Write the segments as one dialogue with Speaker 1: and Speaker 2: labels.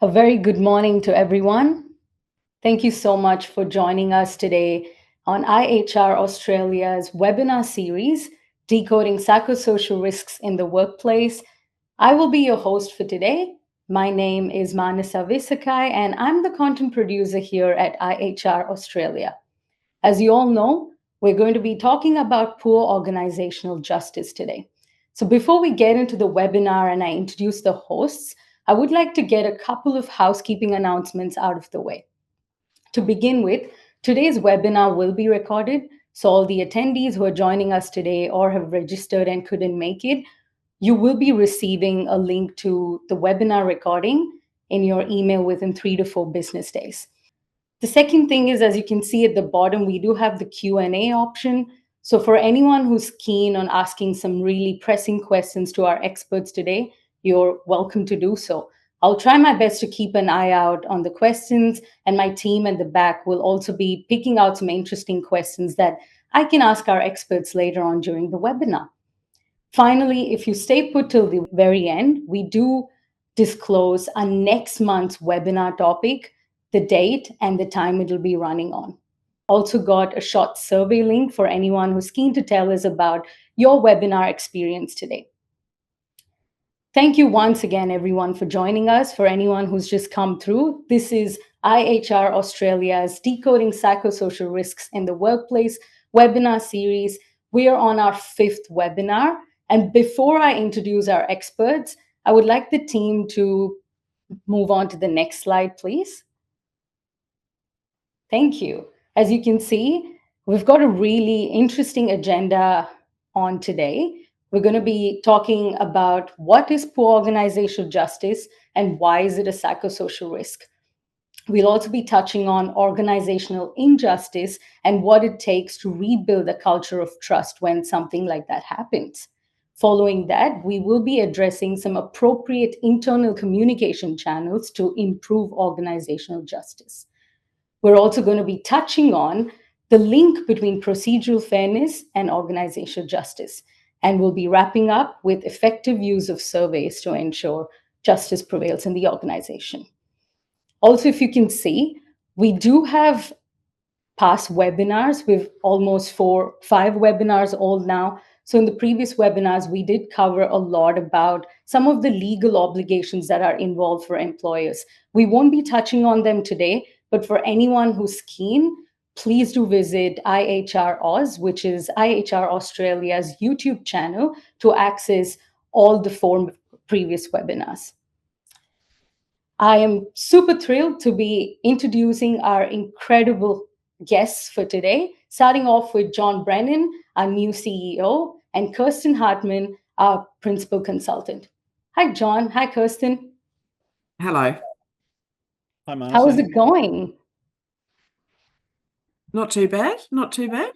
Speaker 1: A very good morning to everyone. Thank you so much for joining us today on IHR Australia's webinar series, Decoding Psychosocial Risks in the Workplace. I will be your host for today. My name is Manasa Visakai, and I'm the content producer here at IHR Australia. As you all know, we're going to be talking about poor organizational justice today. So before we get into the webinar and I introduce the hosts, I would like to get a couple of housekeeping announcements out of the way. To begin with, today's webinar will be recorded, so all the attendees who are joining us today or have registered and couldn't make it, you will be receiving a link to the webinar recording in your email within 3 to 4 business days. The second thing is, as you can see at the bottom, we do have the Q&A option. So for anyone who's keen on asking some really pressing questions to our experts today, you're welcome to do so. I'll try my best to keep an eye out on the questions, and my team at the back will also be picking out some interesting questions that I can ask our experts later on during the webinar. Finally, if you stay put till the very end, we do disclose our next month's webinar topic, the date, and the time it'll be running on. Also got a short survey link for anyone who's keen to tell us about your webinar experience today. Thank you once again, everyone, for joining us. For anyone who's just come through, this is IHR Australia's Decoding Psychosocial Risks in the Workplace webinar series. We are on our 5th webinar. And before I introduce our experts, I would like the team to move on to the next slide, please. Thank you. As you can see, we've got a really interesting agenda on today. We're going to be talking about what is poor organizational justice and why is it a psychosocial risk. We'll also be touching on organizational injustice and what it takes to rebuild a culture of trust when something like that happens. Following that, we will be addressing some appropriate internal communication channels to improve organizational justice. We're also going to be touching on the link between procedural fairness and organizational justice. And we'll be wrapping up with effective use of surveys to ensure justice prevails in the organization. Also, if you can see, we do have past webinars. We've almost 5 webinars old now. So in the previous webinars, we did cover a lot about some of the legal obligations that are involved for employers. We won't be touching on them today, but for anyone who's keen, please do visit IHR Oz, which is IHR Australia's YouTube channel, to access all the 4 previous webinars. I am super thrilled to be introducing our incredible guests for today, starting off with John Brennan, our new CEO, and Kirsten Hartmann, our principal consultant. Hi, John. Hi, Kirsten.
Speaker 2: Hello.
Speaker 3: Hi, Marcia.
Speaker 1: How is it going?
Speaker 2: Not too bad. Not too bad.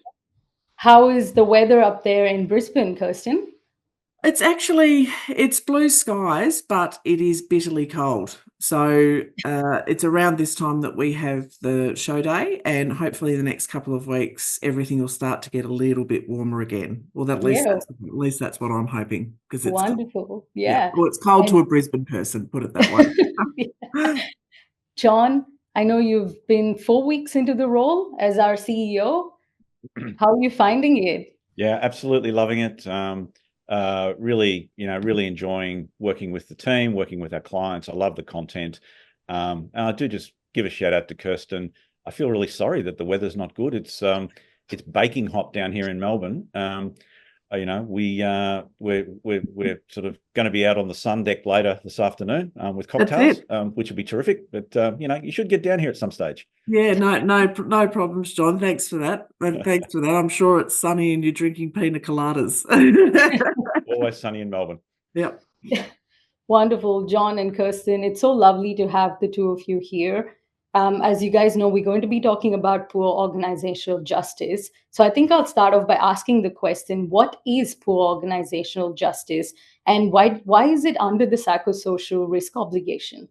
Speaker 1: How is the weather up there in Brisbane, Kirsten?
Speaker 2: It's blue skies, but it is bitterly cold. So it's around this time that we have the show day, and hopefully in the next couple of weeks, everything will start to get a little bit warmer again. Well, at least that's what I'm hoping, because it's
Speaker 1: wonderful.
Speaker 2: Cold.
Speaker 1: Yeah.
Speaker 2: Well, it's cold to a Brisbane person, put it that way.
Speaker 1: Yeah. John, I know you've been 4 weeks into the role as our CEO. How are you finding it?
Speaker 3: Yeah, absolutely loving it. Really enjoying working with the team, working with our clients. I love the content. And I do just give a shout out to Kirsten. I feel really sorry that the weather's not good. It's baking hot down here in Melbourne. We're sort of going to be out on the sun deck later this afternoon with cocktails, which would be terrific. But you should get down here at some stage.
Speaker 2: Yeah, no problems, John. Thanks for that. Thanks for that. I'm sure it's sunny and you're drinking pina coladas.
Speaker 3: Always sunny in Melbourne.
Speaker 2: Yep.
Speaker 1: Wonderful, John and Kirsten. It's so lovely to have the two of you here. As you guys know, we're going to be talking about poor organizational justice. So I think I'll start off by asking the question, what is poor organizational justice, and why is it under the psychosocial risk obligation?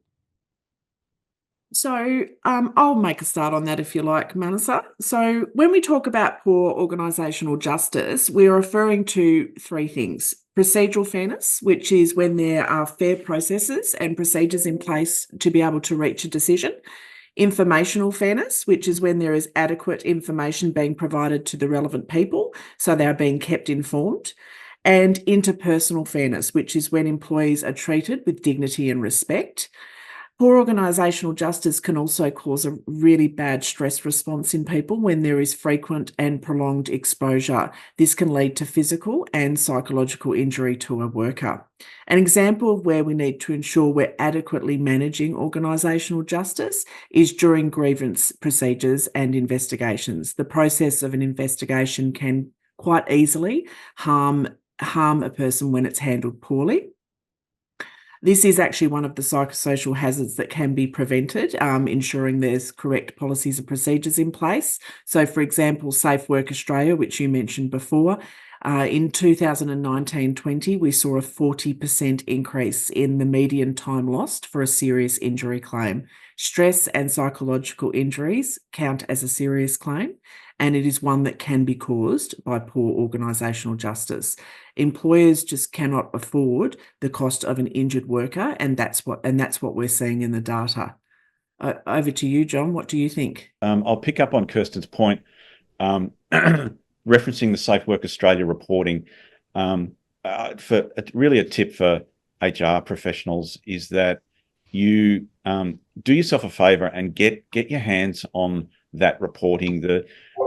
Speaker 2: So I'll make a start on that if you like, Manasa. So when we talk about poor organisational justice, we're referring to three things. Procedural fairness, which is when there are fair processes and procedures in place to be able to reach a decision. Informational fairness, which is when there is adequate information being provided to the relevant people, so they are being kept informed. And interpersonal fairness, which is when employees are treated with dignity and respect. Poor organisational justice can also cause a really bad stress response in people when there is frequent and prolonged exposure. This can lead to physical and psychological injury to a worker. An example of where we need to ensure we're adequately managing organisational justice is during grievance procedures and investigations. The process of an investigation can quite easily harm a person when it's handled poorly. This is actually one of the psychosocial hazards that can be prevented, ensuring there's correct policies and procedures in place. So, for example, Safe Work Australia, which you mentioned before, in 2019-20, we saw a 40% increase in the median time lost for a serious injury claim. Stress and psychological injuries count as a serious claim, and it is one that can be caused by poor organisational justice. Employers just cannot afford the cost of an injured worker, and that's what we're seeing in the data. Over to you, John. What do you think?
Speaker 3: I'll pick up on Kirsten's point, referencing the Safe Work Australia reporting. For really a tip for HR professionals is that you do yourself a favour and get your hands on that reporting.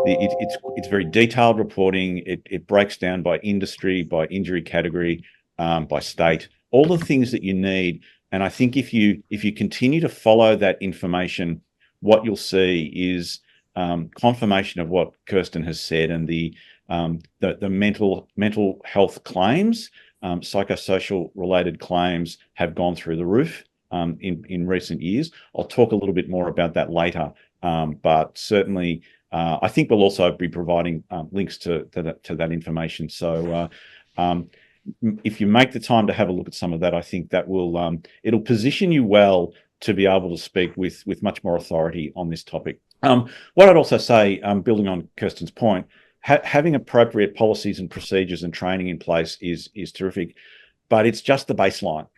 Speaker 3: It's very detailed reporting. It breaks down by industry, by injury category, by state, all the things that you need. And I think if you continue to follow that information, what you'll see is confirmation of what Kirsten has said, and the mental health claims, psychosocial related claims have gone through the roof in recent years. I'll talk a little bit more about that later, but certainly I think we'll also be providing links to that information. So if you make the time to have a look at some of that, I think that will it'll position you well to be able to speak with much more authority on this topic. What I'd also say, building on Kirsten's point, having appropriate policies and procedures and training in place is terrific, but it's just the baseline.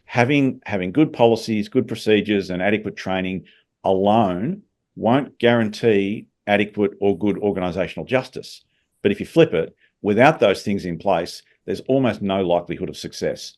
Speaker 3: Having good policies, good procedures, and adequate training alone won't guarantee adequate or good organisational justice. But if you flip it, without those things in place, there's almost no likelihood of success.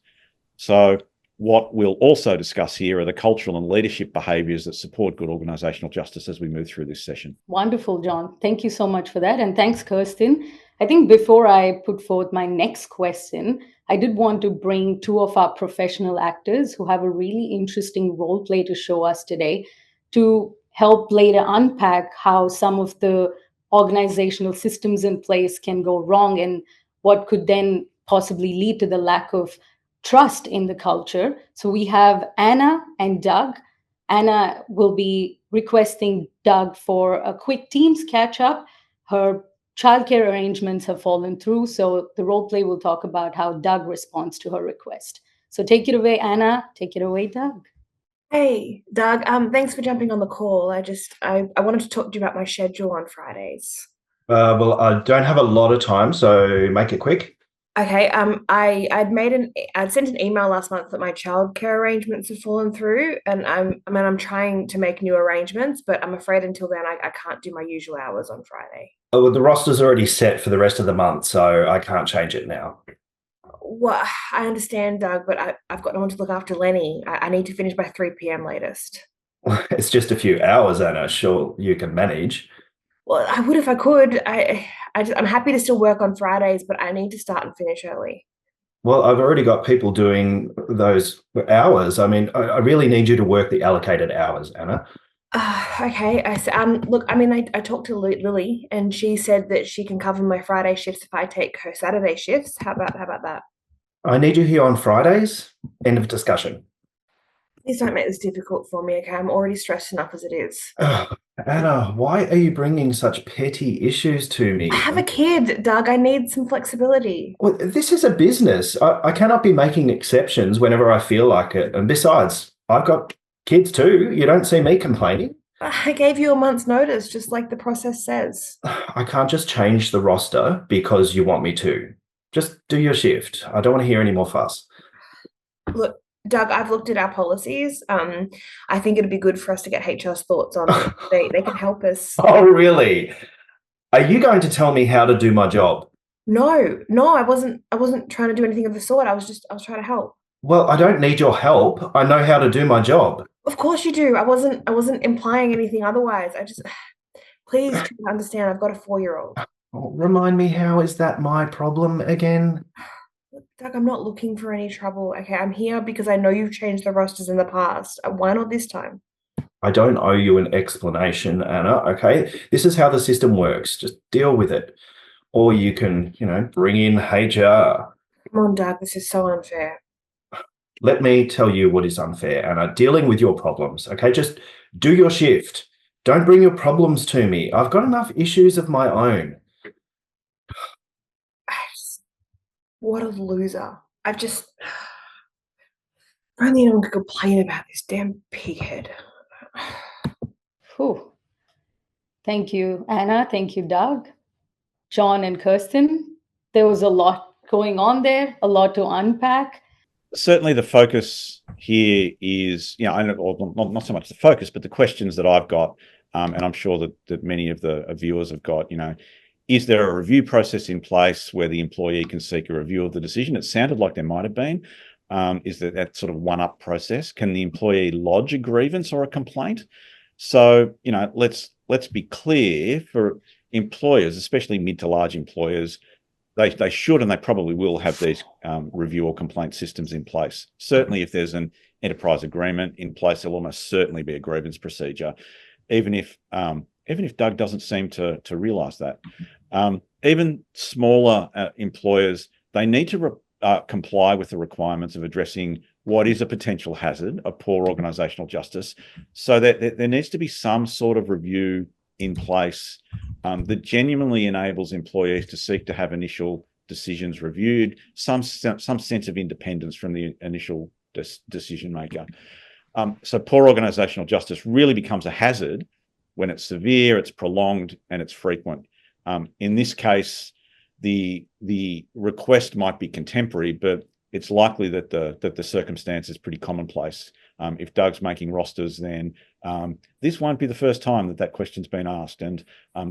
Speaker 3: So what we'll also discuss here are the cultural and leadership behaviours that support good organisational justice as we move through this session.
Speaker 1: Wonderful, John. Thank you so much for that. And thanks, Kirsten. I think before I put forth my next question, I did want to bring two of our professional actors who have a really interesting role play to show us today to help later unpack how some of the organizational systems in place can go wrong and what could then possibly lead to the lack of trust in the culture. So we have Anna and Doug. Anna will be requesting Doug for a quick Teams catch up. Her childcare arrangements have fallen through, so the role play will talk about how Doug responds to her request. So take it away, Anna. Take it away, Doug.
Speaker 4: Hey, Doug. Thanks for jumping on the call. I wanted to talk to you about my schedule on Fridays.
Speaker 5: Well, I don't have a lot of time, so make it quick.
Speaker 4: Okay. I'd sent an email last month that my childcare arrangements have fallen through, and I'm trying to make new arrangements, but I'm afraid until then I can't do my usual hours on Friday.
Speaker 5: Oh, well, the roster's already set for the rest of the month, so I can't change it now.
Speaker 4: Well, I understand, Doug, but I've got no one to look after Lenny. I need to finish by 3 p.m. latest.
Speaker 5: It's just a few hours, Anna. Sure, you can manage.
Speaker 4: Well, I would if I could. I'm happy to still work on Fridays, but I need to start and finish early.
Speaker 5: Well, I've already got people doing those hours. I mean, I really need you to work the allocated hours, Anna.
Speaker 4: Okay. Look, I talked to Lily, and she said that she can cover my Friday shifts if I take her Saturday shifts. How about that?
Speaker 5: I need you here on Fridays. End of discussion.
Speaker 4: Please don't make this difficult for me, okay? I'm already stressed enough as it is.
Speaker 5: Anna, why are you bringing such petty issues to me?
Speaker 4: I have a kid, Doug. I need some flexibility.
Speaker 5: Well, this is a business. I cannot be making exceptions whenever I feel like it. And besides, I've got Kids too. You don't see me complaining.
Speaker 4: I gave you a month's notice, just like the process says.
Speaker 5: I can't just change the roster because you want me to. Just do your shift. I don't want to hear any more fuss.
Speaker 4: Look, Doug, I've looked at our policies. I think it'd be good for us to get HR's thoughts on it. They can help us.
Speaker 5: Oh, really? Are you going to tell me how to do my job?
Speaker 4: No, I wasn't trying to do anything of the sort. I was trying to help.
Speaker 5: Well, I don't need your help. I know how to do my job.
Speaker 4: Of course you do. I wasn't implying anything otherwise. Please try to understand. I've got a 4-year-old.
Speaker 5: Oh, remind me, how is that my problem again?
Speaker 4: Doug, I'm not looking for any trouble. Okay, I'm here because I know you've changed the rosters in the past. Why not this time?
Speaker 5: I don't owe you an explanation, Anna, okay? This is how the system works. Just deal with it. Or you can, bring in HR.
Speaker 4: Come on, Doug, this is so unfair.
Speaker 5: Let me tell you what is unfair, Anna. Dealing with your problems, okay? Just do your shift. Don't bring your problems to me. I've got enough issues of my own.
Speaker 4: What a loser. If only anyone could complain about this damn pighead.
Speaker 1: Whew. Thank you, Anna. Thank you, Doug. John and Kirsten, there was a lot going on there, a lot to unpack.
Speaker 3: Certainly the focus here is, not so much the focus, but the questions that I've got, and I'm sure that many of the viewers have got, is there a review process in place where the employee can seek a review of the decision? It sounded like there might have been. Is that sort of one-up process? Can the employee lodge a grievance or a complaint? So, let's be clear, for employers, especially mid to large employers, they should and they probably will have these review or complaint systems in place. Certainly if there's an enterprise agreement in place, there'll almost certainly be a grievance procedure, even if Doug doesn't seem to realise that. Even smaller employers, they need to comply with the requirements of addressing what is a potential hazard of poor organisational justice, so that there needs to be some sort of review in place that genuinely enables employees to seek to have initial decisions reviewed, some sense of independence from the initial decision maker. So poor organisational justice really becomes a hazard when it's severe, it's prolonged, and it's frequent. In this case, the request might be contemporary, but it's likely that the circumstance is pretty commonplace. If Doug's making rosters, then this won't be the first time that question's been asked. And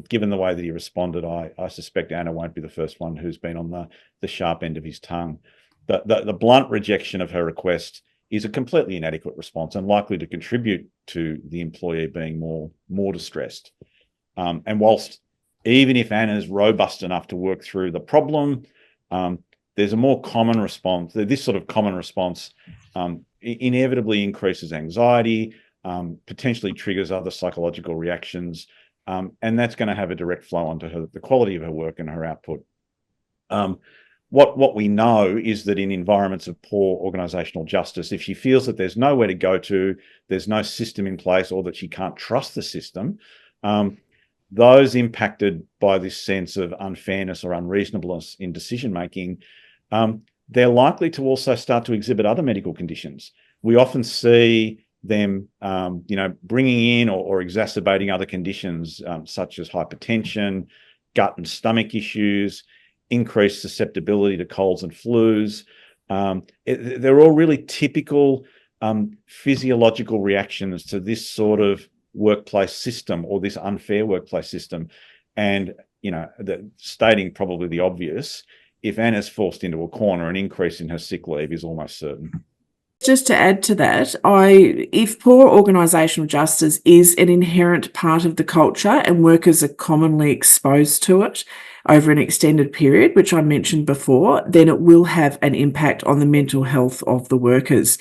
Speaker 3: given the way that he responded, I suspect Anna won't be the first one who's been on the sharp end of his tongue. The blunt rejection of her request is a completely inadequate response and likely to contribute to the employee being more distressed. And whilst even if Anna's robust enough to work through the problem, there's a more common response. This sort of common response inevitably increases anxiety, potentially triggers other psychological reactions, and that's going to have a direct flow onto the quality of her work and her output. What we know is that in environments of poor organisational justice, if she feels that there's nowhere to go to, there's no system in place, or that she can't trust the system, those impacted by this sense of unfairness or unreasonableness in decision-making, they're likely to also start to exhibit other medical conditions. We often see them, bringing in or exacerbating other conditions such as hypertension, gut and stomach issues, increased susceptibility to colds and flus. They're all really typical physiological reactions to this sort of workplace system or this unfair workplace system. And, stating probably the obvious, if Anna's forced into a corner, an increase in her sick leave is almost certain.
Speaker 2: Just to add to that, if poor organisational justice is an inherent part of the culture and workers are commonly exposed to it over an extended period, which I mentioned before, then it will have an impact on the mental health of the workers.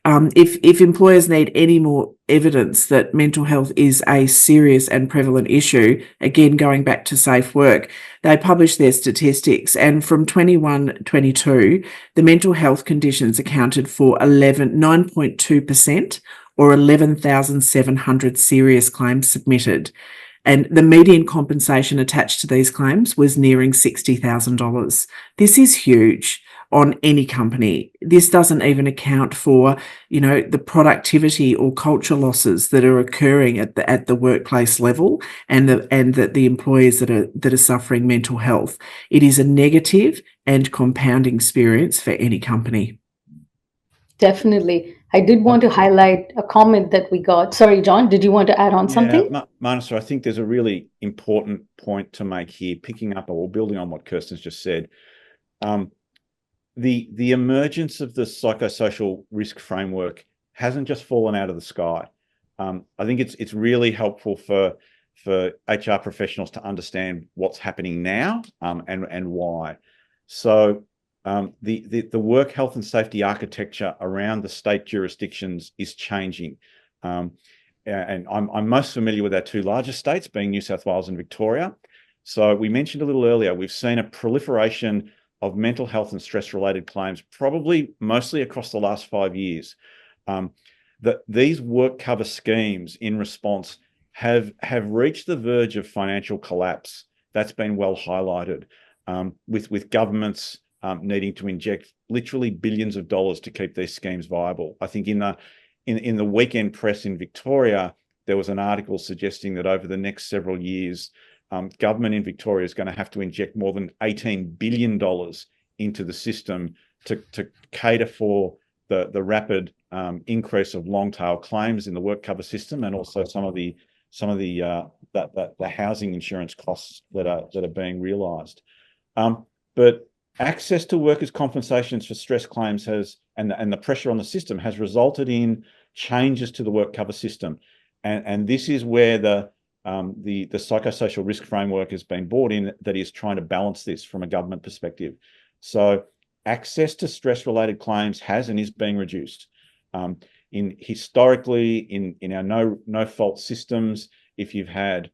Speaker 2: If employers need any more evidence that mental health is a serious and prevalent issue, again, going back to Safe Work, they published their statistics, and from 21-22, the mental health conditions accounted for 9.2% or 11,700 serious claims submitted. And the median compensation attached to these claims was nearing $60,000. This is huge. on any company. This doesn't even account for, the productivity or culture losses that are occurring at the workplace level, and the employees that are suffering mental health. It is a negative and compounding experience for any company.
Speaker 1: Definitely. I did want to highlight a comment that we got. Sorry, John, did you want to add on something?
Speaker 3: Manasa, I think there's a really important point to make here, picking up or building on what Kirsten's just said. The emergence of the psychosocial risk framework hasn't just fallen out of the sky. I think it's really helpful for HR professionals to understand what's happening now, and why. So the work health and safety architecture around the state jurisdictions is changing. And I'm most familiar with our two largest states, being New South Wales and Victoria. So we mentioned a little earlier, we've seen a proliferation of mental health and stress-related claims, probably mostly across the last 5 years. That these work cover schemes in response have reached the verge of financial collapse. That's been well highlighted, with governments needing to inject literally billions of dollars to keep these schemes viable. I think in the weekend press in Victoria, there was an article suggesting that over the next several years, government in Victoria is going to have to inject more than $18 billion into the system to cater for the rapid increase of long tail claims in the work cover system, and also some of the housing insurance costs that are being realised. But access to workers' compensations for stress claims and the pressure on the system has resulted in changes to the work cover system, and this is where the psychosocial risk framework has been brought in, that is trying to balance this from a government perspective. So access to stress-related claims has and is being reduced. Historically, in our no-fault systems, if you've had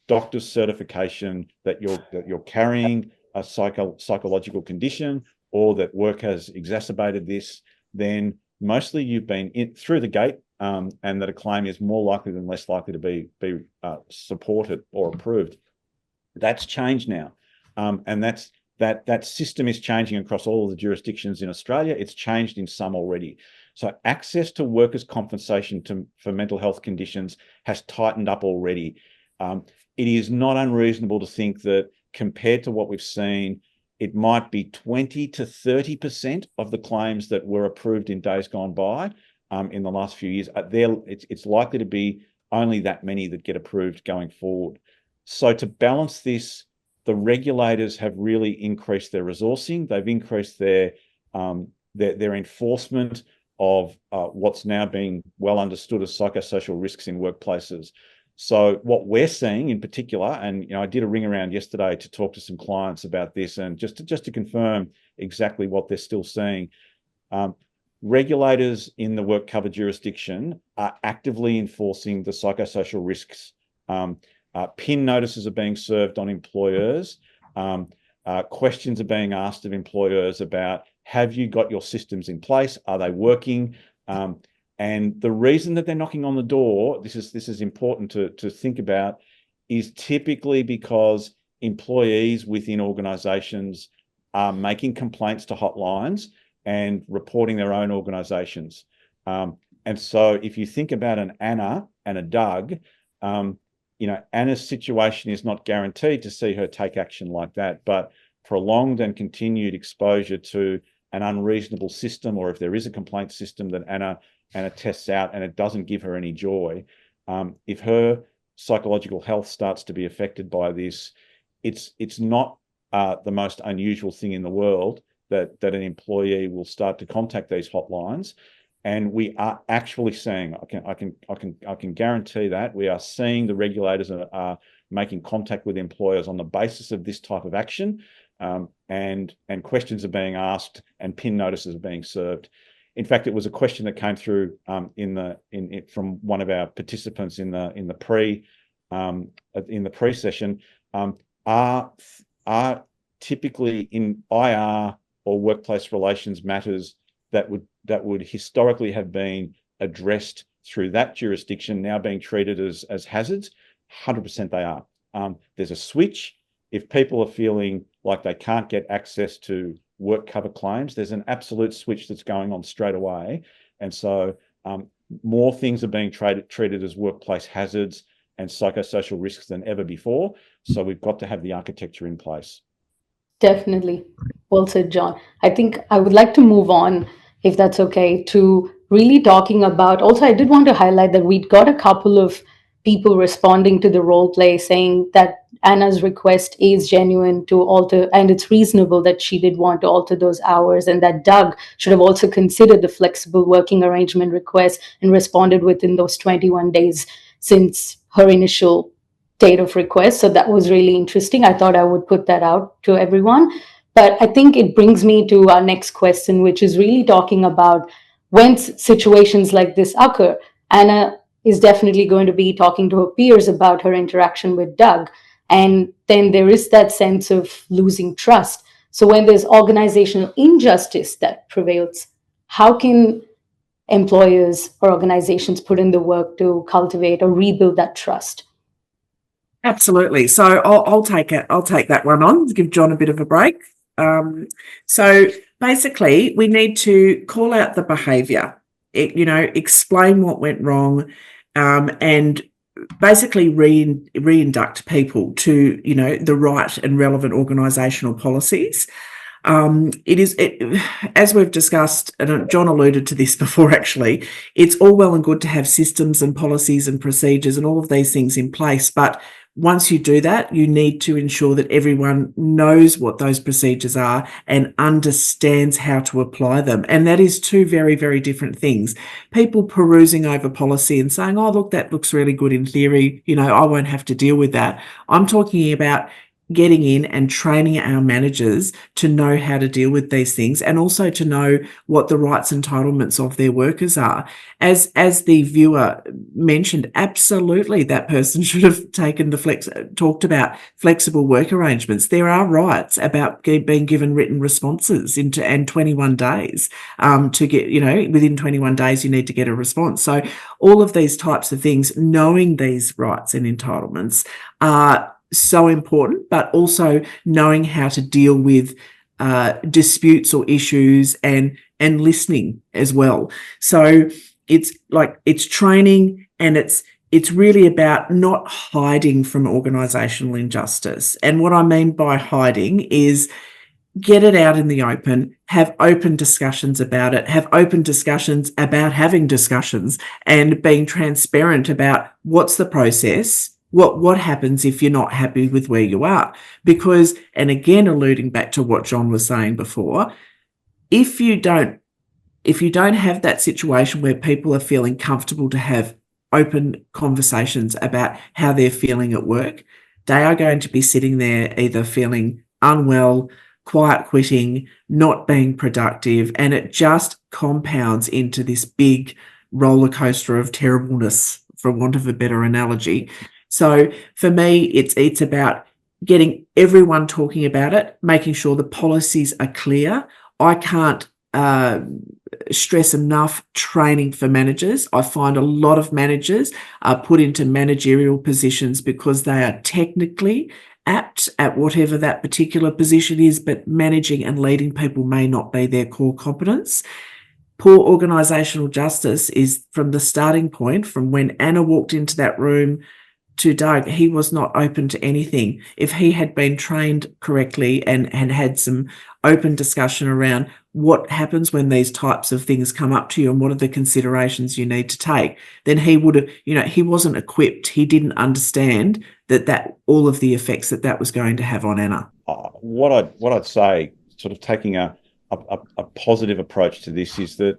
Speaker 3: doctor's certification that you're carrying a psychological condition, or that work has exacerbated this, then mostly you've been through the gate, and that a claim is more likely than less likely to be supported or approved. That's changed now, and that system is changing across all of the jurisdictions in Australia. It's changed in some already. So access to workers' compensation for mental health conditions has tightened up already. It is not unreasonable to think that, compared to what we've seen, it might be 20 to 30% of the claims that were approved in days gone by in the last few years. It's likely to be only that many that get approved going forward. So to balance this, the regulators have really increased their resourcing. They've increased their enforcement of what's now being well understood as psychosocial risks in workplaces. So what we're seeing in particular, and I did a ring around yesterday to talk to some clients about this, and just to confirm exactly what they're still seeing, regulators in the work cover jurisdiction are actively enforcing the psychosocial risks. PIN notices are being served on employers. Questions are being asked of employers about, have you got your systems in place? Are they working? And the reason that they're knocking on the door, this is important to think about, is typically because employees within organisations are making complaints to hotlines and reporting their own organisations. And so if you think about an Anna and a Doug, Anna's situation is not guaranteed to see her take action like that, but prolonged and continued exposure to an unreasonable system, or if there is a complaint system that Anna tests out and it doesn't give her any joy, if her psychological health starts to be affected by this, it's not the most unusual thing in the world that an employee will start to contact these hotlines. And we are actually seeing, I can guarantee that we are seeing the regulators are making contact with employers on the basis of this type of action, and questions are being asked and PIN notices are being served. In fact, it was a question that came through from one of our participants in the pre-session. Are typically in IR or workplace relations matters that would historically have been addressed through that jurisdiction now being treated as hazards? 100% they are. There's a switch. If people are feeling like they can't get access to work cover claims. There's an absolute switch that's going on straight away. And so more things are being treated as workplace hazards and psychosocial risks than ever before. So we've got to have the architecture in place.
Speaker 1: Definitely. Well said, John. I think I would like to move on, if that's okay, to really talking about, also, I did want to highlight that we'd got a couple of people responding to the role play saying that Anna's request is genuine to alter, and it's reasonable that she did want to alter those hours, and that Doug should have also considered the flexible working arrangement request and responded within those 21 days since her initial date of request. So that was really interesting. I thought I would put that out to everyone. But I think it brings me to our next question, which is really talking about when situations like this occur. Anna is definitely going to be talking to her peers about her interaction with Doug. And then there is that sense of losing trust. So when there's organizational injustice that prevails, how can employers or organizations put in the work to cultivate or rebuild that trust?
Speaker 2: Absolutely. So I'll take it. I'll take that one on. Give John a bit of a break. So basically, we need to call out the behaviour. Explain what went wrong, and basically reinduct people to the right and relevant organisational policies. As we've discussed, and John alluded to this before, actually, it's all well and good to have systems and policies and procedures and all of these things in place, but once you do that, you need to ensure that everyone knows what those procedures are and understands how to apply them. And that is two very, very different things. People perusing over policy and saying, oh, look, that looks really good in theory, I won't have to deal with that. I'm talking about getting in and training our managers to know how to deal with these things, and also to know what the rights and entitlements of their workers are. As the viewer mentioned, absolutely that person should have talked about flexible work arrangements. There are rights about being given written responses and 21 days to get, within 21 days you need to get a response. So all of these types of things, knowing these rights and entitlements are so important, but also knowing how to deal with disputes or issues and listening as well. So it's training, and it's really about not hiding from organisational injustice. And what I mean by hiding is get it out in the open, have open discussions about it, have open discussions about having discussions, and being transparent about what's the process. What happens if you're not happy with where you are? Because, and again, alluding back to what John was saying before, if you don't have that situation where people are feeling comfortable to have open conversations about how they're feeling at work, they are going to be sitting there either feeling unwell, quiet quitting, not being productive, and it just compounds into this big roller coaster of terribleness, for want of a better analogy. So for me, it's about getting everyone talking about it, making sure the policies are clear. I can't stress enough training for managers. I find a lot of managers are put into managerial positions because they are technically apt at whatever that particular position is, but managing and leading people may not be their core competence. Poor organisational justice is from the starting point, from when Anna walked into that room to Doug. He was not open to anything. If he had been trained correctly and had some open discussion around what happens when these types of things come up to you and what are the considerations you need to take, then he would have, he wasn't equipped. He didn't understand that all of the effects that was going to have on Anna.
Speaker 3: What I'd say, sort of taking a positive approach to this, is that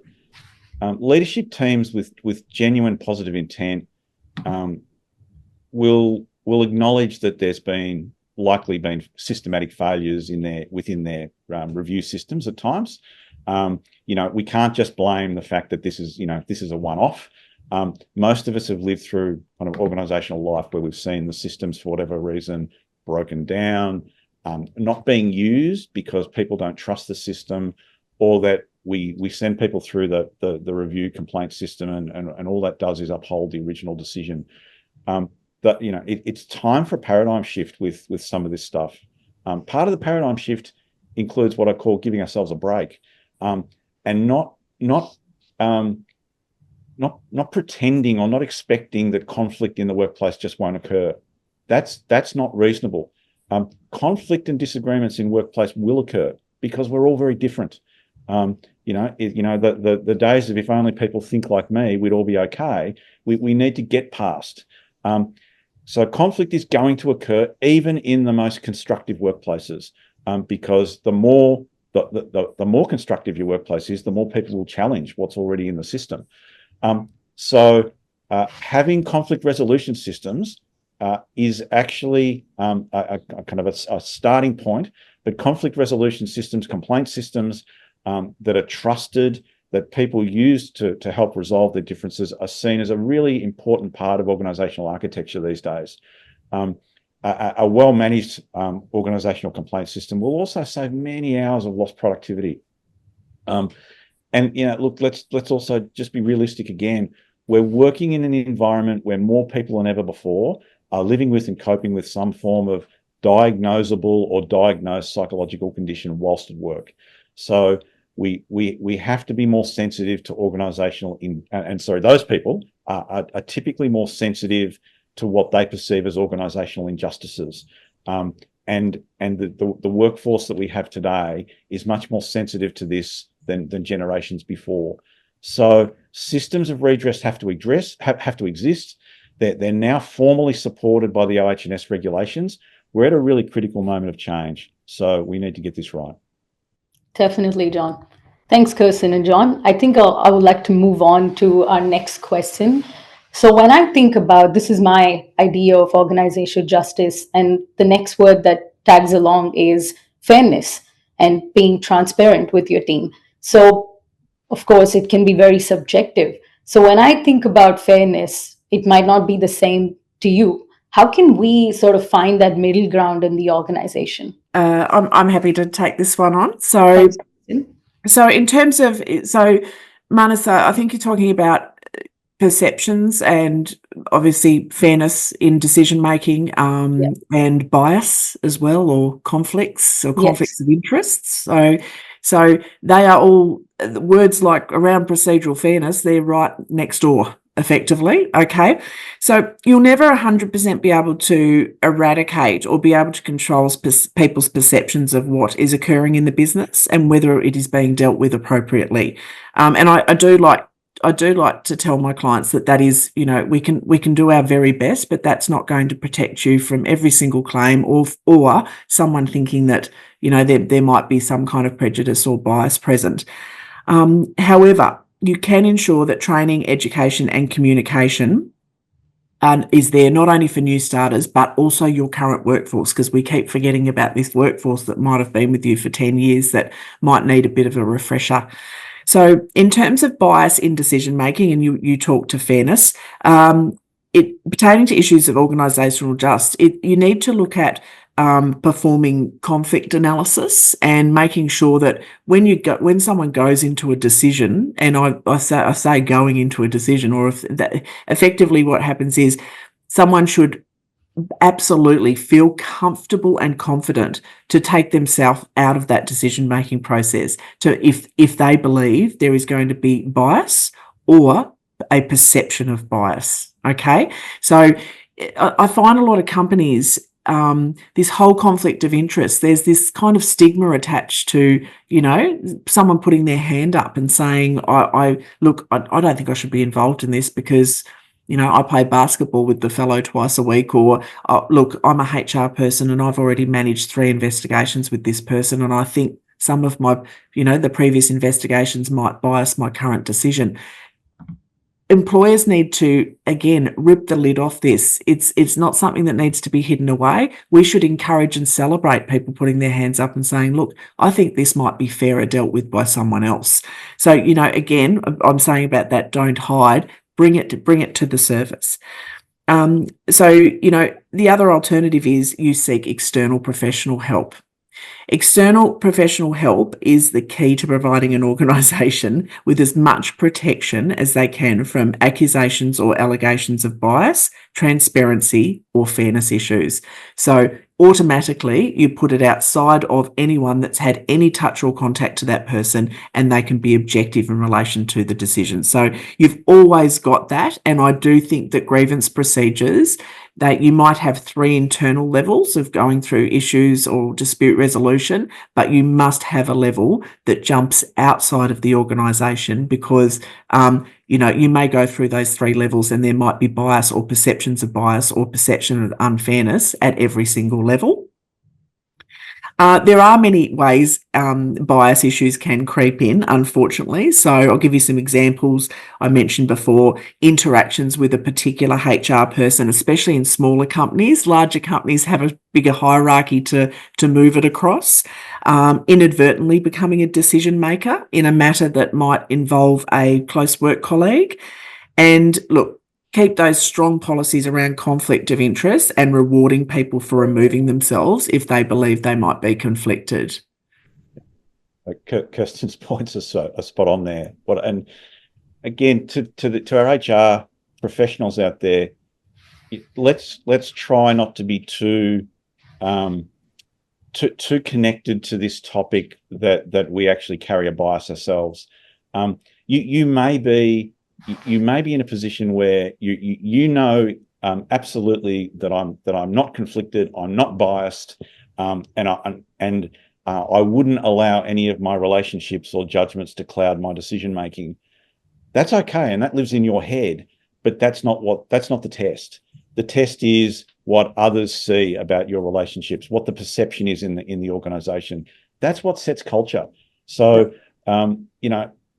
Speaker 3: leadership teams with genuine positive intent will acknowledge that there's likely been systematic failures within their review systems at times. We can't just blame the fact that this is a one-off. Most of us have lived through kind of organisational life where we've seen the systems, for whatever reason, broken down, not being used because people don't trust the system, or that we send people through the review complaint system and all that does is uphold the original decision. It's time for a paradigm shift with some of this stuff. Part of the paradigm shift includes what I call giving ourselves a break, and not pretending or not expecting that conflict in the workplace just won't occur. That's not reasonable. Conflict and disagreements in workplace will occur because we're all very different. The days of if only people think like me, we'd all be okay. We need to get past. So conflict is going to occur even in the most constructive workplaces, because the more constructive your workplace is, the more people will challenge what's already in the system. So having conflict resolution systems is actually a kind of a starting point, but conflict resolution systems, complaint systems that are trusted, that people use to help resolve their differences, are seen as a really important part of organisational architecture these days. A well-managed organisational complaint system will also save many hours of lost productivity. Look, let's also just be realistic again. We're working in an environment where more people than ever before are living with and coping with some form of diagnosable or diagnosed psychological condition whilst at work. So we have to be more sensitive to organisational those people are typically more sensitive to what they perceive as organisational injustices. And the workforce that we have today is much more sensitive to this than generations before. So systems of redress have to exist. They're now formally supported by the OH&S regulations. We're at a really critical moment of change. So we need to get this right.
Speaker 1: Definitely, John. Thanks, Kirsten and John. I think I would like to move on to our next question. So when I think about, this is my idea of organizational justice, and the next word that tags along is fairness and being transparent with your team. So, of course, it can be very subjective. So when I think about fairness, it might not be the same to you. How can we sort of find that middle ground in the organization?
Speaker 2: I'm happy to take this one on. So in terms of, Manasa, I think you're talking about perceptions and obviously fairness in decision making, and bias as well, or conflicts of interests. So they are all words like around procedural fairness. They're right next door, effectively. Okay, so you'll never 100% be able to eradicate or be able to control people's perceptions of what is occurring in the business and whether it is being dealt with appropriately. And I do like to tell my clients that is, we can do our very best, but that's not going to protect you from every single claim or someone thinking that, there might be some kind of prejudice or bias present. However, you can ensure that training, education and communication is there not only for new starters, but also your current workforce, because we keep forgetting about this workforce that might have been with you for 10 years that might need a bit of a refresher. So in terms of bias in decision making, and you talk to fairness, pertaining to issues of organisational justice, you need to look at performing conflict analysis and making sure that when someone goes into a decision, and I say going into a decision, or effectively what happens is someone should absolutely feel comfortable and confident to take themselves out of that decision-making process, to if they believe there is going to be bias or a perception of bias. Okay, so I find a lot of companies, this whole conflict of interest, there's this kind of stigma attached to, someone putting their hand up and saying, I don't think I should be involved in this because I play basketball with the fellow twice a week, or look, I'm a HR person and I've already managed 3 investigations with this person, and I think some of my, the previous investigations might bias my current decision. Employers need to, again, rip the lid off this. It's not something that needs to be hidden away. We should encourage and celebrate people putting their hands up and saying, look, I think this might be fairer dealt with by someone else. So, again, I'm saying about that, don't hide. Bring it to the surface. So, the other alternative is you seek external professional help. External professional help is the key to providing an organisation with as much protection as they can from accusations or allegations of bias, transparency, or fairness issues. So automatically you put it outside of anyone that's had any touch or contact to that person, and they can be objective in relation to the decision. So you've always got that. And I do think that grievance procedures, that you might have 3 internal levels of going through issues or dispute resolution, but you must have a level that jumps outside of the organisation, because you may go through those 3 levels and there might be bias or perceptions of bias or perception of unfairness at every single level. There are many ways bias issues can creep in, unfortunately. So I'll give you some examples. I mentioned before, interactions with a particular HR person, especially in smaller companies. Larger companies have a bigger hierarchy to move it across. Inadvertently becoming a decision maker in a matter that might involve a close work colleague. And look, keep those strong policies around conflict of interest and rewarding people for removing themselves if they believe they might be conflicted.
Speaker 3: Kirsten's points are spot on there. And again, to our HR professionals out there, let's try not to be too connected to this topic that we actually carry a bias ourselves. You may be in a position where absolutely that I'm not conflicted, I'm not biased, and I wouldn't allow any of my relationships or judgments to cloud my decision making. That's okay, and that lives in your head, but that's not the test. The test is what others see about your relationships, what the perception is in the organization. That's what sets culture. So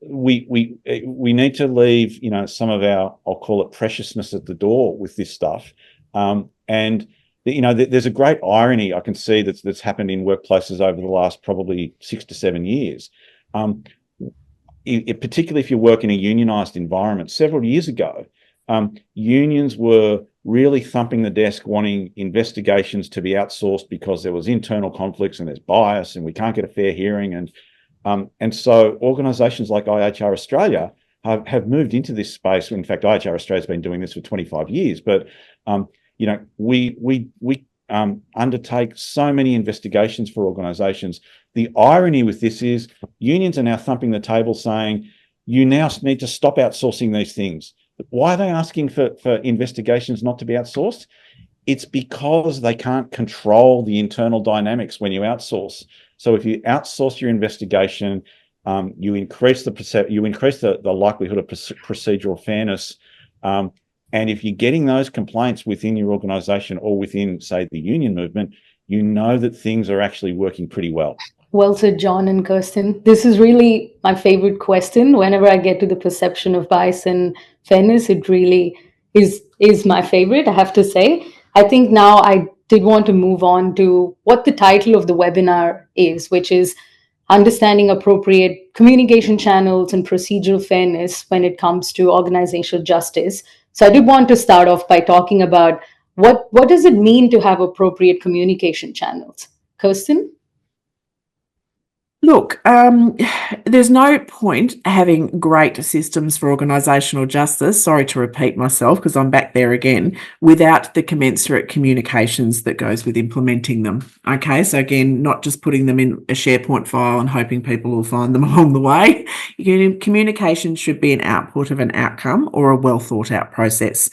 Speaker 3: we need to leave some of our, I'll call it, preciousness at the door with this stuff. There's a great irony I can see that's happened in workplaces over the last probably 6 to 7 years. Particularly if you work in a unionized environment. Several years ago, unions were really thumping the desk wanting investigations to be outsourced because there was internal conflicts and there's bias and we can't get a fair hearing. And so organisations like IHR Australia have moved into this space. In fact, IHR Australia has been doing this for 25 years. But we undertake so many investigations for organisations. The irony with this is unions are now thumping the table saying, you now need to stop outsourcing these things. Why are they asking for investigations not to be outsourced? It's because they can't control the internal dynamics when you outsource. So if you outsource your investigation, you increase the likelihood of procedural fairness. And if you're getting those complaints within your organisation or within, say, the union movement, you know that things are actually working pretty well.
Speaker 1: Well said, John and Kirsten. This is really my favorite question. Whenever I get to the perception of bias and fairness, it really is my favorite, I have to say. I think now I did want to move on to what the title of the webinar is, which is understanding appropriate communication channels and procedural fairness when it comes to organizational justice. So I did want to start off by talking about what does it mean to have appropriate communication channels? Kirsten?
Speaker 2: Look, there's no point having great systems for organisational justice, sorry to repeat myself because I'm back there again, without the commensurate communications that goes with implementing them. Okay, so again, not just putting them in a SharePoint file and hoping people will find them along the way. Communication should be an output of an outcome or a well thought out process.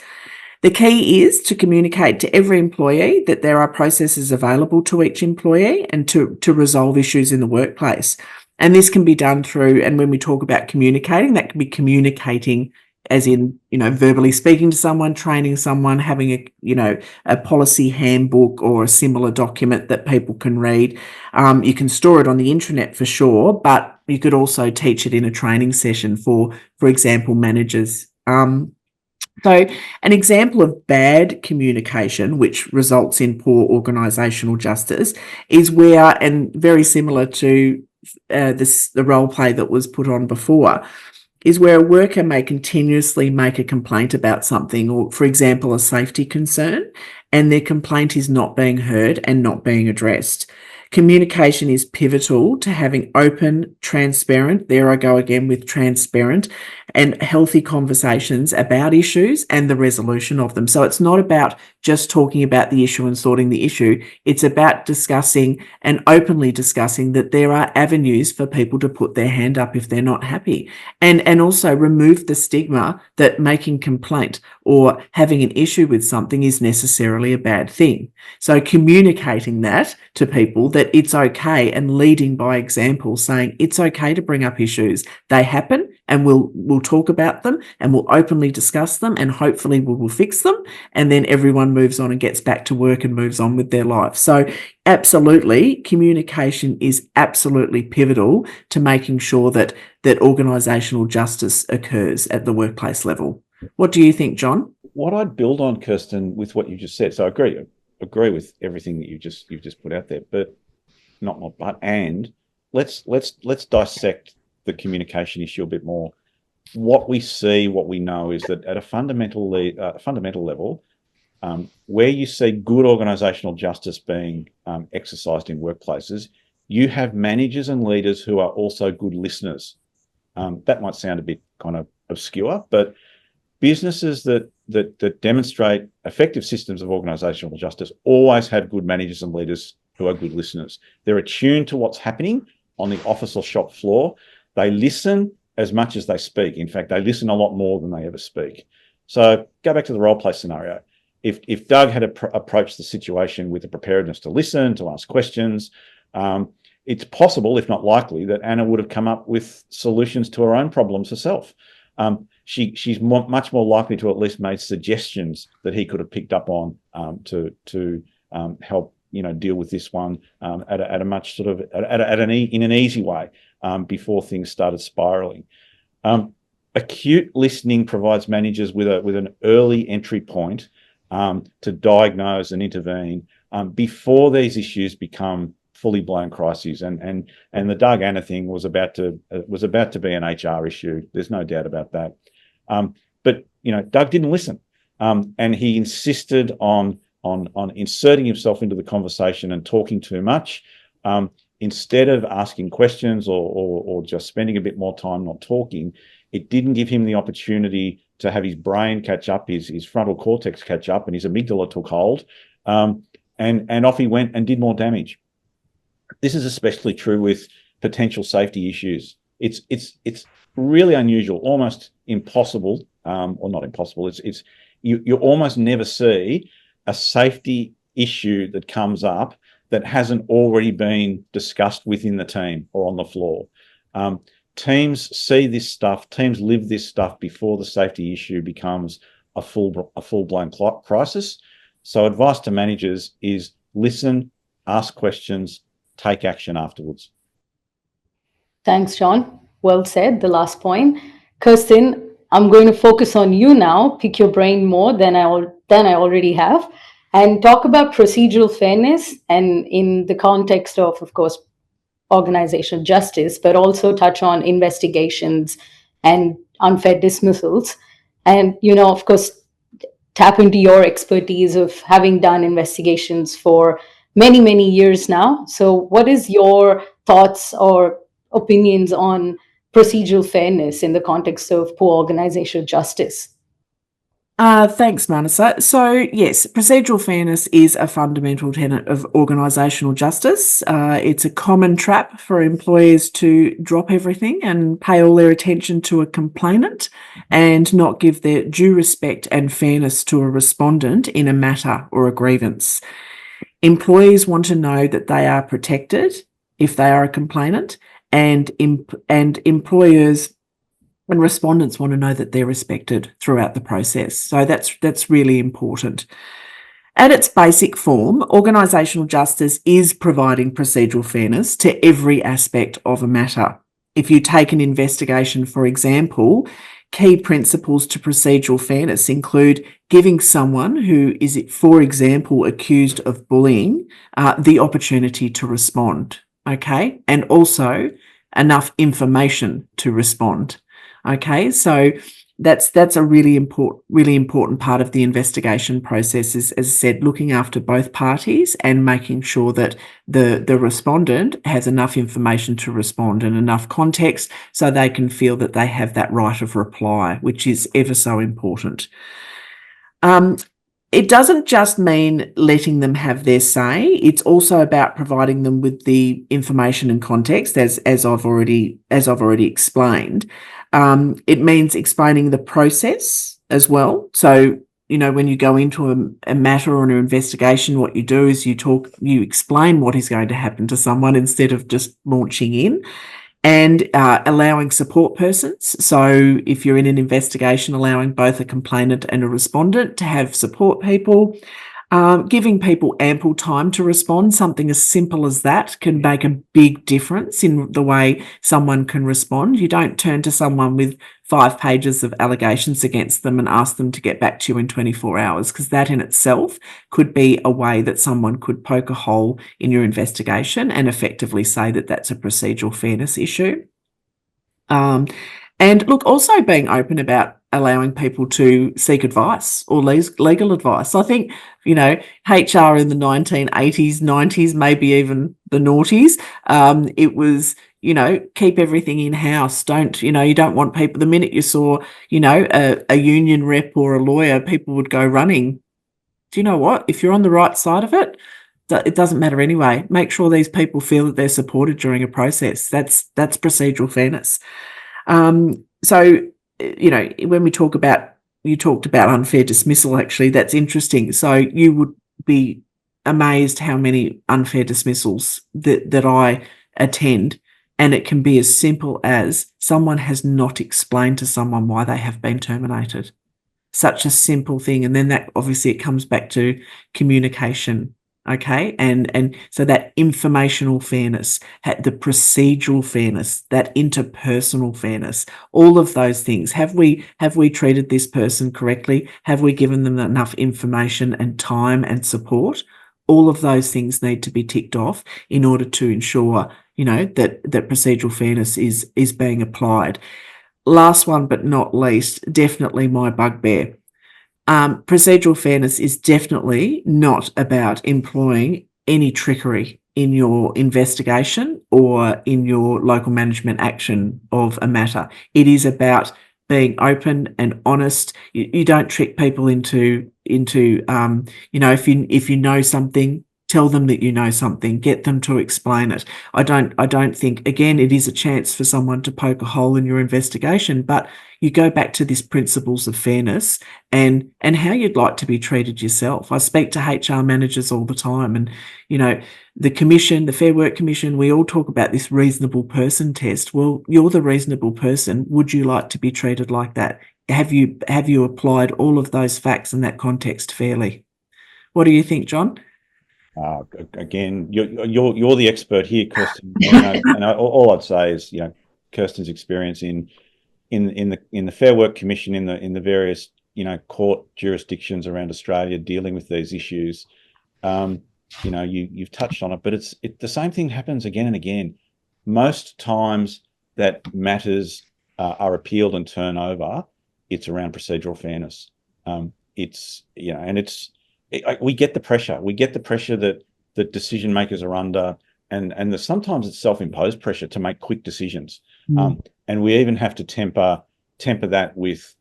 Speaker 2: The key is to communicate to every employee that there are processes available to each employee and to resolve issues in the workplace. And this can be done through, and when we talk about communicating, that can be communicating as in, verbally speaking to someone, training someone, having a policy handbook or a similar document that people can read. You can store it on the intranet for sure, but you could also teach it in a training session for example, managers. So an example of bad communication, which results in poor organisational justice, is where, and very similar to the role play that was put on before, is where a worker may continuously make a complaint about something, or, for example, a safety concern, and their complaint is not being heard and not being addressed. Communication is pivotal to having open, transparent, there I go again with transparent, and healthy conversations about issues and the resolution of them. So it's not about just talking about the issue and sorting the issue. It's about discussing and openly discussing that there are avenues for people to put their hand up if they're not happy, and also remove the stigma that making complaint or having an issue with something is necessarily a bad thing. So communicating that to people, that it's okay, and leading by example, saying it's okay to bring up issues. They happen, and we'll talk about them, and we'll openly discuss them, and hopefully we will fix them, and then everyone moves on and gets back to work and moves on with their life. So absolutely, communication is absolutely pivotal to making sure that organisational justice occurs at the workplace level. What do you think, John?
Speaker 3: What I'd build on, Kirsten, with what you just said. So I agree with everything that you've just put out there, but and let's dissect the communication issue a bit more. What we see, what we know, is that at a fundamental level, where you see good organisational justice being exercised in workplaces, you have managers and leaders who are also good listeners. That might sound a bit kind of obscure, but businesses that demonstrate effective systems of organisational justice always have good managers and leaders who are good listeners. They're attuned to what's happening on the office or shop floor. They listen as much as they speak. In fact, they listen a lot more than they ever speak. So go back to the role play scenario. If Doug had approached the situation with the preparedness to listen, to ask questions, it's possible, if not likely, that Anna would have come up with solutions to her own problems herself. She's much more likely to at least make suggestions that he could have picked up on to help deal with this one at a much sort of in an easy way before things started spiraling. Acute listening provides managers with an early entry point to diagnose and intervene before these issues become fully blown crises. And the Doug Anna thing was about to be an HR issue. There's no doubt about that. But Doug didn't listen, and he insisted on inserting himself into the conversation and talking too much, instead of asking questions or just spending a bit more time not talking. It didn't give him the opportunity to have his brain catch up, his frontal cortex catch up, and his amygdala took hold, and off he went and did more damage. This is especially true with potential safety issues. It's really unusual, almost impossible, or not impossible. You almost never see a safety issue that comes up that hasn't already been discussed within the team or on the floor. Teams see this stuff, teams live this stuff before the safety issue becomes a full-blown crisis. So advice to managers is listen, ask questions, take action afterwards.
Speaker 1: Thanks, John. Well said, the last point. Kirsten, I'm going to focus on you now, pick your brain more than I already have, and talk about procedural fairness, and in the context of course, organizational justice, but also touch on investigations and unfair dismissals. And, of course, tap into your expertise of having done investigations for many, many years now. So what is your thoughts or opinions on procedural fairness in the context of poor organizational justice?
Speaker 2: Thanks, Manasa. So, yes, procedural fairness is a fundamental tenet of organisational justice. It's a common trap for employers to drop everything and pay all their attention to a complainant and not give their due respect and fairness to a respondent in a matter or a grievance. Employees want to know that they are protected if they are a complainant, and employers and respondents want to know that they're respected throughout the process. So that's really important. At its basic form, organisational justice is providing procedural fairness to every aspect of a matter. If you take an investigation, for example, key principles to procedural fairness include giving someone who is, for example, accused of bullying, the opportunity to respond, okay? And also enough information to respond. Okay, so that's a really important part of the investigation process is, as I said, looking after both parties and making sure that the respondent has enough information to respond and enough context so they can feel that they have that right of reply, which is ever so important. It doesn't just mean letting them have their say. It's also about providing them with the information and context, as I've already explained. It means explaining the process as well. So, when you go into a matter or an investigation, what you do is you explain what is going to happen to someone instead of just launching in. And allowing support persons. So if you're in an investigation, allowing both a complainant and a respondent to have support people, giving people ample time to respond. Something as simple as that can make a big difference in the way someone can respond. You don't turn to someone with 5 pages of allegations against them and ask them to get back to you in 24 hours, because that in itself could be a way that someone could poke a hole in your investigation and effectively say that that's a procedural fairness issue. And look, also being open about allowing people to seek advice or legal advice. I think, HR in the 1980s, 90s, maybe even the noughties, it was, keep everything in-house. You don't want people, the minute you saw, a union rep or a lawyer, people would go running. Do you know what? If you're on the right side of it, it doesn't matter anyway. Make sure these people feel that they're supported during a process. That's procedural fairness. So, when we talk about, you talked about unfair dismissal, actually, that's interesting. So you would be amazed how many unfair dismissals that I attend, and it can be as simple as someone has not explained to someone why they have been terminated. Such a simple thing. And then that obviously it comes back to communication. Okay, and so that informational fairness, the procedural fairness, that interpersonal fairness, all of those things. Have we treated this person correctly? Have we given them enough information and time and support? All of those things need to be ticked off in order to ensure, that procedural fairness is being applied. Last one but not least, definitely my bugbear. Procedural fairness is definitely not about employing any trickery in your investigation or in your local management action of a matter. It is about being open and honest. You don't trick people into if you know something, tell them that you know something, get them to explain it. I don't think, again, it is a chance for someone to poke a hole in your investigation, but you go back to this principles of fairness and how you'd like to be treated yourself. I speak to HR managers all the time, and the commission, the Fair Work Commission, we all talk about this reasonable person test. Well, you're the reasonable person. Would you like to be treated like that? Have you applied all of those facts in that context fairly? What do you think, John?
Speaker 3: Again, you're the expert here, Kirsten. And all I'd say is, Kirsten's experience in the Fair Work Commission, in the various court jurisdictions around Australia dealing with these issues. You've touched on it, but the same thing happens again and again. Most times that matters are appealed and turn over, it's around procedural fairness. We get the pressure. We get the pressure that the decision makers are under, and sometimes it's self-imposed pressure to make quick decisions. And we even have to temper that with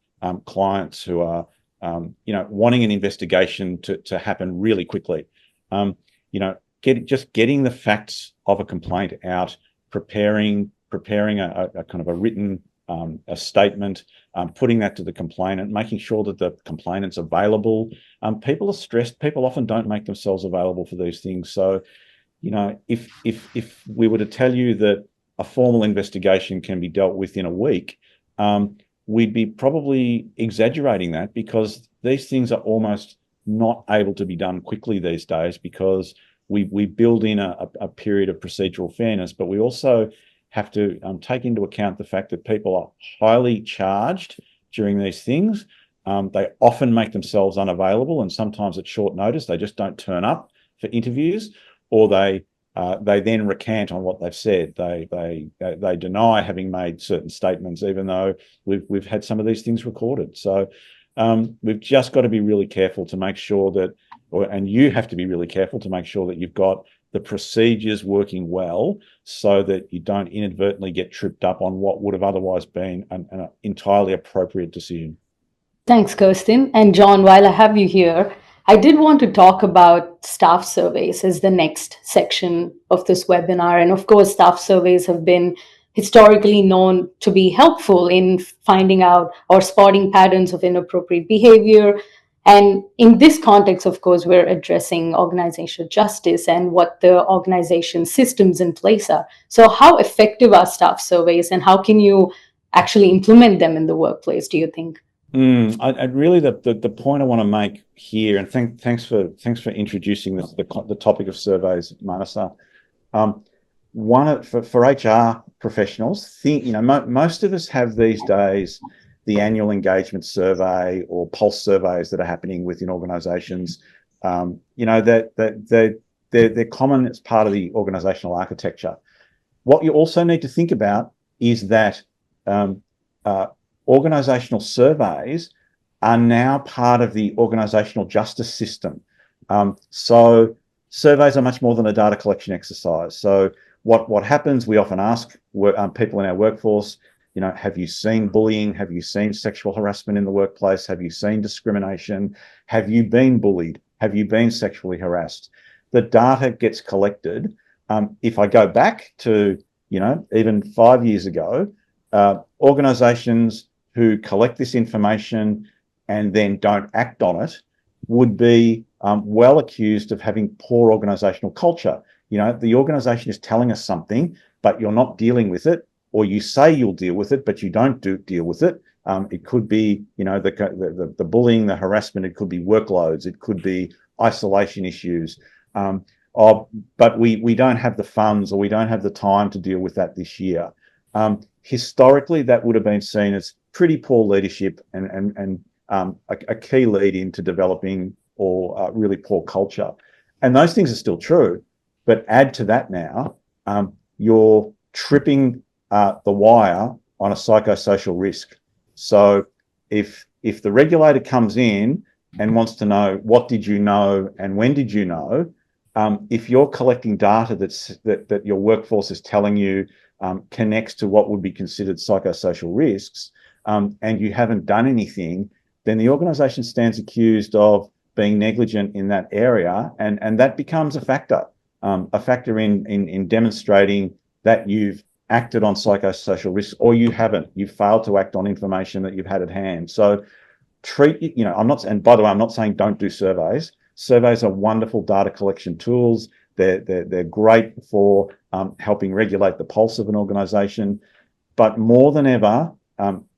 Speaker 3: clients who are, wanting an investigation to happen really quickly. Getting the facts of a complaint out, preparing a kind of a written a statement, putting that to the complainant, making sure that the complainant's available. People are stressed. People often don't make themselves available for these things. So, if we were to tell you that a formal investigation can be dealt with in a week, we'd be probably exaggerating that, because these things are almost not able to be done quickly these days, because we build in a period of procedural fairness, but we also have to take into account the fact that people are highly charged during these things. They often make themselves unavailable, and sometimes at short notice, they just don't turn up for interviews, or they they then recant on what they've said. They deny having made certain statements, even though we've had some of these things recorded. So we've just got to be really careful to make sure that, and you have to be really careful to make sure that you've got the procedures working well, so that you don't inadvertently get tripped up on what would have otherwise been an entirely appropriate decision.
Speaker 1: Thanks, Kirsten. And John, while I have you here, I did want to talk about staff surveys as the next section of this webinar. And of course, staff surveys have been historically known to be helpful in finding out or spotting patterns of inappropriate behavior. And in this context, of course, we're addressing organizational justice and what the organization systems in place are. So how effective are staff surveys, and how can you actually implement them in the workplace, do you think?
Speaker 3: I really, the point I want to make here, and thanks for introducing the topic of surveys, Manasa. For HR professionals, most of us have these days the annual engagement survey or pulse surveys that are happening within organisations. That they're common as part of the organisational architecture. What you also need to think about is that organisational surveys are now part of the organisational justice system. So surveys are much more than a data collection exercise. So what happens, we often ask people in our workforce, have you seen bullying? Have you seen sexual harassment in the workplace? Have you seen discrimination? Have you been bullied? Have you been sexually harassed? The data gets collected. If I go back to, even 5 years ago, organisations who collect this information and then don't act on it would be well accused of having poor organisational culture. The organisation is telling us something, but you're not dealing with it, or you say you'll deal with it, but you don't deal with it. It could be, the bullying, the harassment. It could be workloads. It could be isolation issues. But we don't have the funds, or we don't have the time to deal with that this year. Historically, that would have been seen as pretty poor leadership and a key lead into developing or really poor culture. And those things are still true, but add to that now, you're tripping the wire on a psychosocial risk. So if the regulator comes in and wants to know what did you know and when did you know, if you're collecting data that your workforce is telling you connects to what would be considered psychosocial risks, and you haven't done anything, then the organisation stands accused of being negligent in that area, and that becomes a factor in demonstrating that you've acted on psychosocial risks, or you haven't. You've failed to act on information that you've had at hand. So I'm not, and by the way, I'm not saying don't do surveys. Surveys are wonderful data collection tools. They're great for helping regulate the pulse of an organisation. But more than ever,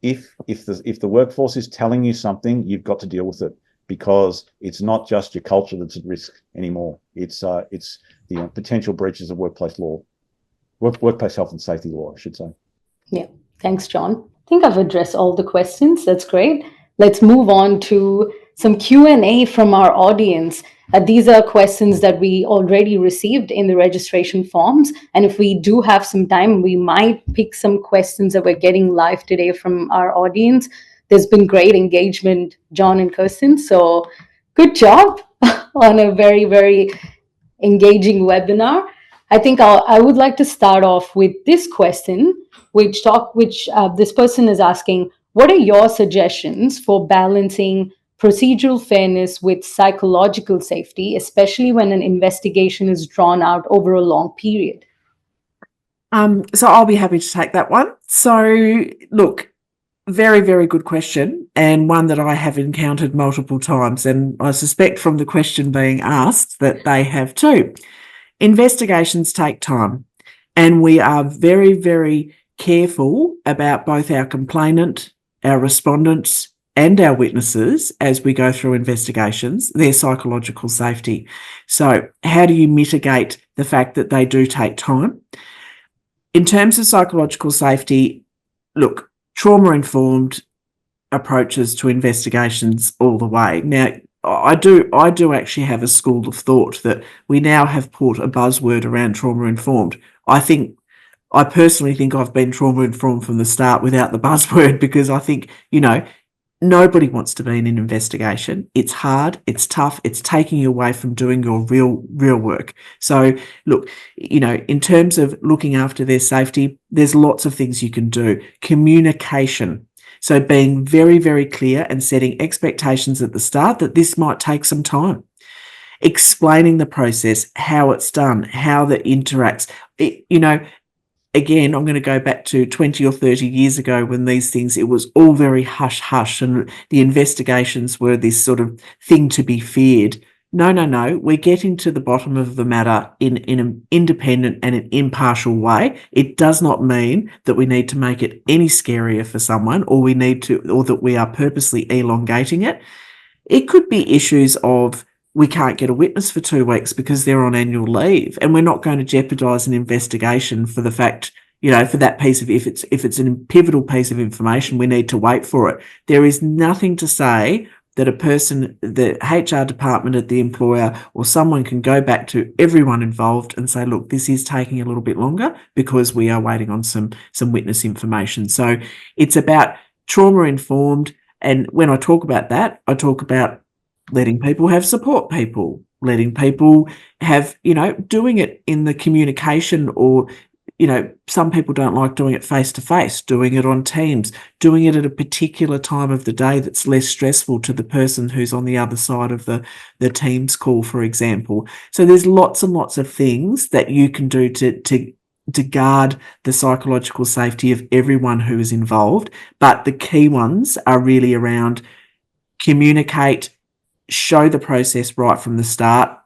Speaker 3: if the workforce is telling you something, you've got to deal with it, because it's not just your culture that's at risk anymore. It's the potential breaches of workplace law, workplace health and safety law, I should say.
Speaker 1: Yeah, thanks, John. I think I've addressed all the questions. That's great. Let's move on to some Q&A from our audience. These are questions that we already received in the registration forms. And if we do have some time, we might pick some questions that we're getting live today from our audience. There's been great engagement, John and Kirsten. So good job on a very, very engaging webinar. I think I would like to start off with this question, which this person is asking, what are your suggestions for balancing procedural fairness with psychological safety, especially when an investigation is drawn out over a long period?
Speaker 2: So I'll be happy to take that one. So look, very, very good question, and one that I have encountered multiple times, and I suspect from the question being asked that they have too. Investigations take time, and we are very, very careful about both our complainant, our respondents, and our witnesses as we go through investigations, their psychological safety. So how do you mitigate the fact that they do take time? In terms of psychological safety, look, trauma-informed approaches to investigations all the way. Now, I do actually have a school of thought that we now have put a buzzword around trauma informed. I personally think I've been trauma informed from the start without the buzzword, because I think, nobody wants to be in an investigation. It's hard, it's tough, it's taking you away from doing your real work. So look, in terms of looking after their safety, there's lots of things you can do. Communication. So being very, very clear and setting expectations at the start that this might take some time. Explaining the process, how it's done, how that interacts. Again, I'm going to go back to 20 or 30 years ago when these things, it was all very hush-hush and the investigations were this sort of thing to be feared. No. We're getting to the bottom of the matter in an independent and an impartial way. It does not mean that we need to make it any scarier for someone, or that we are purposely elongating it. It could be issues of, we can't get a witness for 2 weeks because they're on annual leave, and we're not going to jeopardise an investigation for the fact, for that piece of, if it's a pivotal piece of information, we need to wait for it. There is nothing to say that a person, the HR department at the employer or someone, can go back to everyone involved and say, look, this is taking a little bit longer because we are waiting on some witness information. So it's about trauma informed. And when I talk about that, I talk about letting people have support people, letting people have, doing it in the communication, or, some people don't like doing it face to face, doing it on Teams, doing it at a particular time of the day that's less stressful to the person who's on the other side of the Teams call, for example. So there's lots and lots of things that you can do to guard the psychological safety of everyone who is involved. But the key ones are really around communicate, show the process right from the start.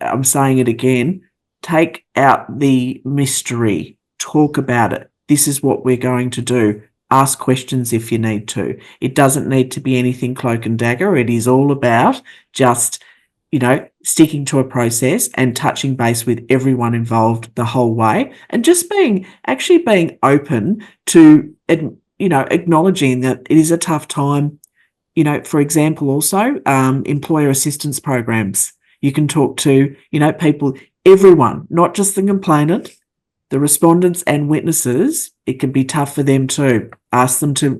Speaker 2: I'm saying it again, take out the mystery, talk about it. This is what we're going to do. Ask questions if you need to. It doesn't need to be anything cloak and dagger. It is all about just, sticking to a process and touching base with everyone involved the whole way, and just being open to, acknowledging that it is a tough time. For example, also employer assistance programs. You can talk to, people, everyone, not just the complainant, the respondents and witnesses. It can be tough for them too. Ask them to,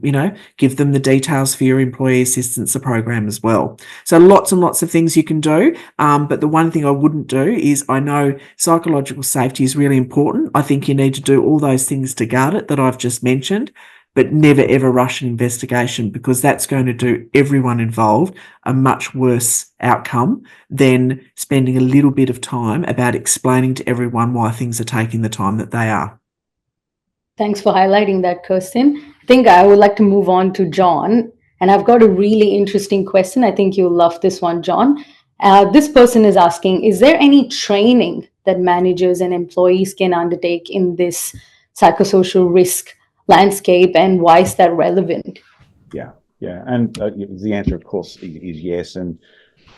Speaker 2: give them the details for your employee assistance program as well. So lots and lots of things you can do. But the one thing I wouldn't do is, I know psychological safety is really important. I think you need to do all those things to guard it that I've just mentioned, but never ever rush an investigation, because that's going to do everyone involved a much worse outcome than spending a little bit of time about explaining to everyone why things are taking the time that they are.
Speaker 1: Thanks for highlighting that, Kirsten. I think I would like to move on to John, and I've got a really interesting question. I think you'll love this one, John. This person is asking, is there any training that managers and employees can undertake in this psychosocial risk landscape, and why is that relevant?
Speaker 3: Yeah, and the answer, of course, is yes. And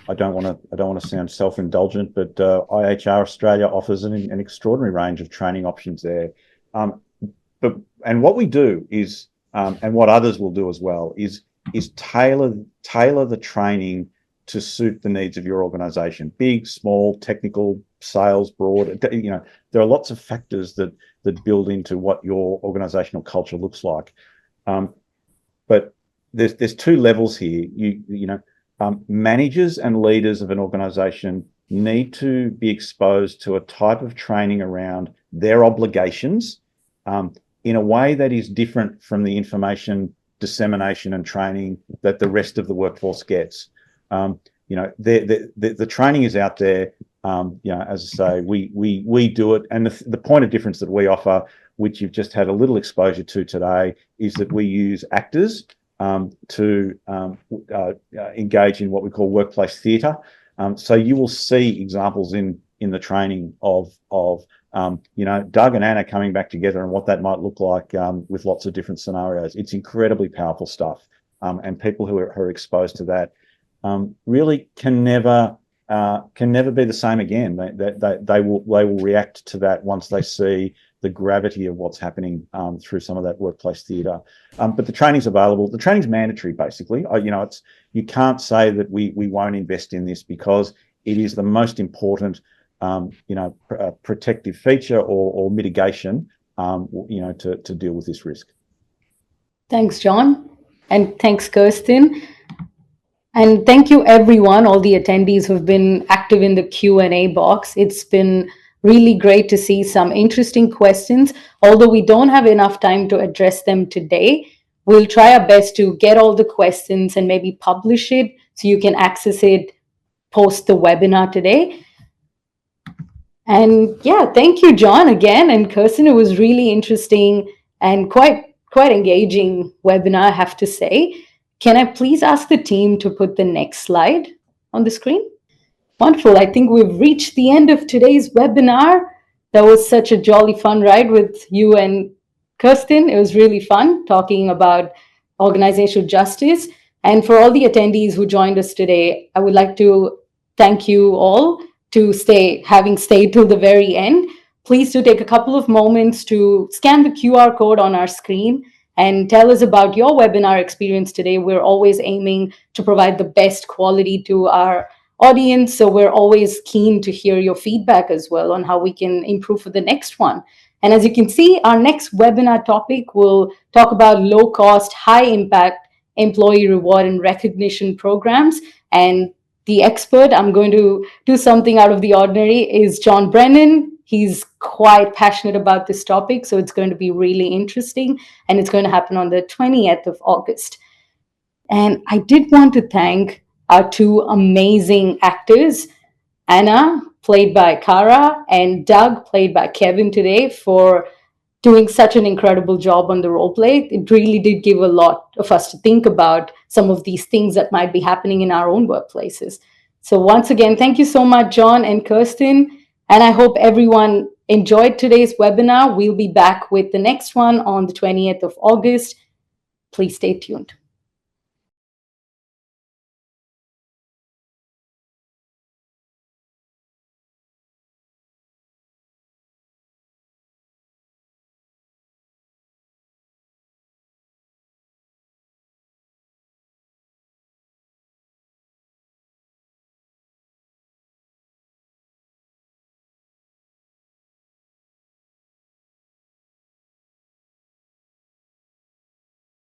Speaker 3: I don't want to sound self-indulgent, but IHR Australia offers an extraordinary range of training options there. And what we do is, and what others will do as well, is tailor the training to suit the needs of your organisation. Big, small, technical, sales, broad. There are lots of factors that build into what your organisational culture looks like. But there's two levels here. Managers and leaders of an organisation need to be exposed to a type of training around their obligations in a way that is different from the information dissemination and training that the rest of the workforce gets. The training is out there. As I say, we do it, and the point of difference that we offer, which you've just had a little exposure to today, is that we use actors to engage in what we call workplace theatre. So you will see examples in the training of Doug and Anna coming back together and what that might look like with lots of different scenarios. It's incredibly powerful stuff, and people who are exposed to that really can never can never be the same again. They will react to that once they see the gravity of what's happening through some of that workplace theatre. But the training's available. The training's mandatory, basically. You can't say that we won't invest in this, because it is the most important protective feature or mitigation to deal with this risk.
Speaker 1: Thanks, John. And thanks, Kirsten. And thank you, everyone, all the attendees who've been active in the Q&A box. It's been really great to see some interesting questions. Although we don't have enough time to address them today, we'll try our best to get all the questions and maybe publish it so you can access it post the webinar today. And yeah, thank you, John, again, and Kirsten. It was really interesting and quite engaging webinar, I have to say. Can I please ask the team to put the next slide on the screen? Wonderful. I think we've reached the end of today's webinar. That was such a jolly fun ride with you and Kirsten. It was really fun talking about organizational justice. And for all the attendees who joined us today, I would like to thank you all to having stayed till the very end. Please do take a couple of moments to scan the QR code on our screen and tell us about your webinar experience today. We're always aiming to provide the best quality to our audience, so we're always keen to hear your feedback as well on how we can improve for the next one. And as you can see, our next webinar topic will talk about low-cost, high-impact employee reward and recognition programs. And the expert, I'm going to do something out of the ordinary, is John Brennan. He's quite passionate about this topic, so it's going to be really interesting, and it's going to happen on the 20th of August. And I did want to thank our two amazing actors, Anna, played by Kara, and Doug, played by Kevin today, for doing such an incredible job on the role play. It really did give a lot of us to think about some of these things that might be happening in our own workplaces. So once again, thank you so much, John and Kirsten. And I hope everyone enjoyed today's webinar. We'll be back with the next one on the 20th of August. Please stay tuned.